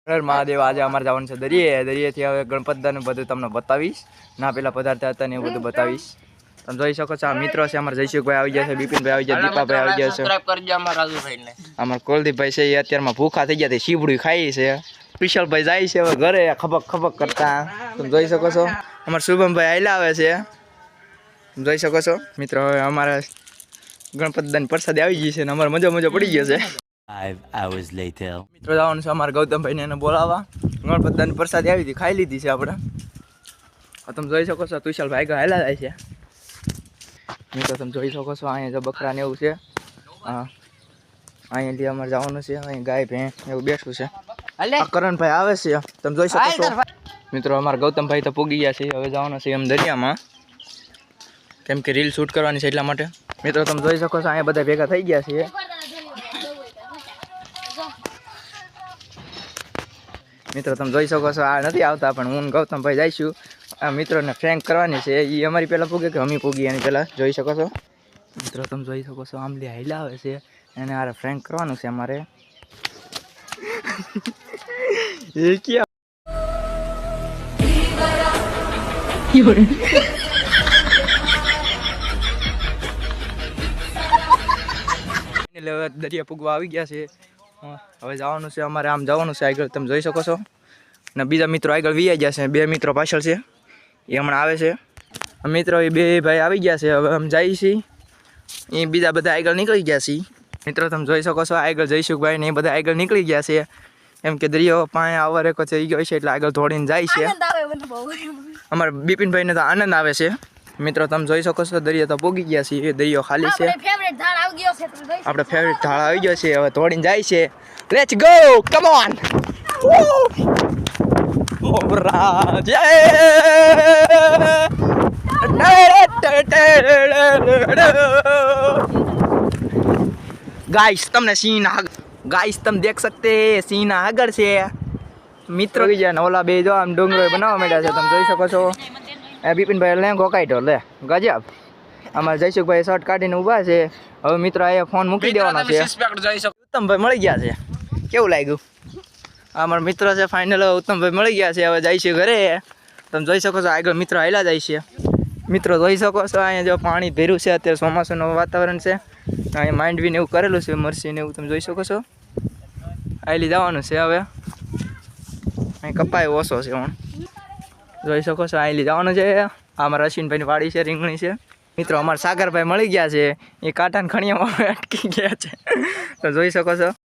હર મહાદેવ. આજે અમારે જવાનું છે દરિયેથી હવે ગણપત દાનું બધું તમને બતાવીશ. ના પેલા પદાર્થ હતા ને એવું બધું બતાવીશ. તમે જોઈ શકો છો આ મિત્રો છે અમારા જયસુખભાઈ આવી ગયા છે, બિપિનભાઈ આવી ગયા, દીપાભાઈ આવી ગયા છે, સબસ્ક્રાઇબ કરજો અમારા રાજુભાઈને. અમારા કુલદીપભાઈ છે એ અત્યારમાં ભૂખા થઈ ગયા છે, શીબડું ખાઈ છે. વિશાલભાઈ જાય છે હવે ઘરે ખબક ખબક કરતા. તમે જોઈ શકો છો અમારા શુભમભાઈ આયલા આવે છે. તમે જોઈ શકો છો મિત્રો હવે અમારા ગણપત દાન પ્રસાદી આવી ગઈ છે ને અમારે મજા પડી ગયો છે. 5 hours later. મિત્રો જવાનું છે અમારા ગૌતમભાઈને એને બોલાવવા. ગણપત દાન પ્રસાદી આવી હતી, ખાઈ લીધી છે આપણે. તમે જોઈ શકો છો તુષાલભાઈ આગળ હાલા જાય છે. મિત્રો તમે જોઈ શકો છો અહીંયા જો બકરા ને એવું છે. હા અહીંયાથી અમારે જવાનું છે. અહીં ગાય ભેંસ એવું બેઠું છે. કરણભાઈ આવે છે તમે જોઈ શકો છો. મિત્રો અમારા ગૌતમભાઈ તો પૂગી ગયા છે. હવે જવાનું છે એમ દરિયામાં, કેમ કે રીલ શૂટ કરવાની છે એટલા માટે. મિત્રો તમે જોઈ શકો છો અહીંયા બધા ભેગા થઈ ગયા છે. મિત્રો તમે જોઈ શકો છો આ નથી આવતા પણ હું ગૌતમભાઈ જઈશું આ મિત્રોને ફ્રેન્ક કરવાની છે. એ અમારી પહેલાં પૂગે કે અમે પૂગી એની પહેલાં જોઈ શકો છો. મિત્રો તમે જોઈ શકો છો આમલી હાઈલા આવે છે એને આરે ફ્રેન્ક કરવાનું છે અમારે. એ ક્યાં દરિયા પૂગવા આવી ગયા છે. હવે જવાનું છે અમારે, આમ જવાનું છે આગળ તમે જોઈ શકો છો. અને બીજા મિત્રો આગળ વી ગયા છે, 2 મિત્રો પાછળ છે એ હમણાં આવે છે. મિત્રો એ 2 ભાઈ આવી ગયા છે. હવે અમે જઈએ છીએ, એ બીજા બધા આગળ નીકળી ગયા છે. મિત્રો તમે જોઈ શકો છો આગળ જયસુખભાઈ ને એ બધા આગળ નીકળી ગયા છે. એમ કે દરિયો પાણી આવવા રેકો થઈ ગયો છે એટલે આગળ દોડીને જાય છે. અમારા બિપિનભાઈને તો આનંદ આવે છે. મિત્રો તમે જોઈ શકો છો દરિયો તો પૂગી ગયા છે, એ દરિયો ખાલી છે. આપણે ફેવરેટ ઢાળ આવી ગયો છે. હવે દોડીને જાય છે. Let's go, come on. Guys તમને સીન ગાઈસ તમે દેખ सकते સીન આગળ છે. મિત્રો ગયા ને ઓલા બે જો આમ ડુંગરો બનાવવા માંડ્યા છે. તમે જોઈ શકો છો બિપિનભાઈ લેંગો કાઢ્યો લે ગજબ. અમારે જયસુખભાઈ શર્ટ કાઢીને ઊભા છે. હવે મિત્રો અહીંયા ફોન મૂકી દેવાનો છે. ઉત્તમભાઈ મળી ગયા છે. કેવું લાગ્યું? અમારા મિત્રો છે ફાઇનલ ઉત્તમભાઈ મળી ગયા છે. હવે જાય છે ઘરે. તમે જોઈ શકો છો આગળ મિત્રો હાલ્યા જાય છે. મિત્રો જોઈ શકો છો અહીંયા જો પાણી ભર્યું છે. અત્યારે ચોમાસાનું વાતાવરણ છે. અહીંયા માંડવીને એવું કરેલું છે, મરસીને એવું તમે જોઈ શકો છો. આયલી જવાનું છે હવે. અહીં કપાય ઓછો છે હું જોઈ શકો છો. આયલી જવાનું છે. અમારા અશ્વિનભાઈની વાડી છે, રીંગણી છે. મિત્રો અમારા સાગરભાઈ મળી ગયા છે. એ કાંટાને ખણીયામાં અટકી ગયા છે. તો જોઈ શકો છો.